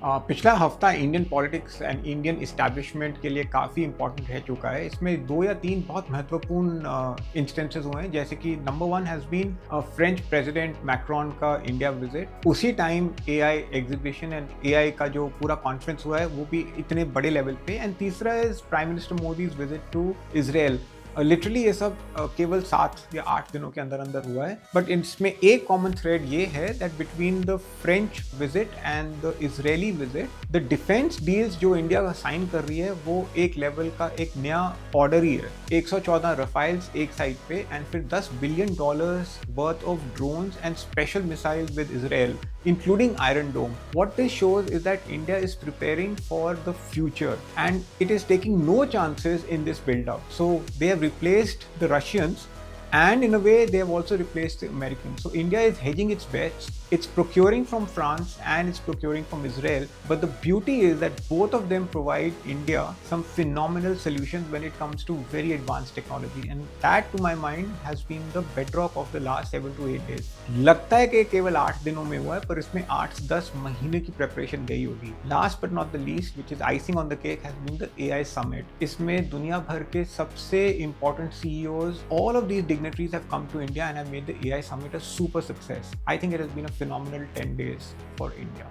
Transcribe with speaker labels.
Speaker 1: पिछला हफ्ता Indian politics and Indian establishment के लिए काफ़ी इंपॉर्टेंट रह चुका है। इसमें 2 या 3 बहुत महत्वपूर्ण इंस्टेंसेस हुए हैं, जैसे कि number 1 has been French president Macron का इंडिया विजिट। उसी time AI exhibition and AI का जो पूरा कॉन्फ्रेंस हुआ है वो भी इतने बड़े लेवल पे। एंड तीसरा is prime minister Modi's visit to Israel. Literally ये सब केवल 7 या 8 दिनों के अंदर अंदर हुआ है, बट इसमें एक कॉमन थ्रेड ये है that between the French visit and the Israeli visit, the defence deals जो इंडिया का साइन कर रही है वो एक लेवल का एक नया ऑर्डर ही है। 114 रफाइल्स एक साइड पे एंड फिर $10 billion worth of drones and special missiles with Israel, including Iron Dome. What this shows is that India is preparing for the future and it is taking no chances in this build-up. So they have replaced the Russians, and in a way they have also replaced the Americans. So India is hedging its bets. It's procuring from France and it's procuring from Israel. But the beauty is that both of them provide India some phenomenal solutions when it comes to very advanced technology. And that, to my mind, has been the bedrock of the last 7 to 8 days. लगता है कि केवल 8 दिनों में हुआ है, पर इसमें 8-10 महीने की प्रेपरेशन गई होगी। Last but not the least, which is icing on the cake, has been the AI summit. इसमें दुनिया भर के सबसे important CEOs, all of these dignitaries have come to India and have made the AI summit a super success. I think it has been a phenomenal 10 days for India.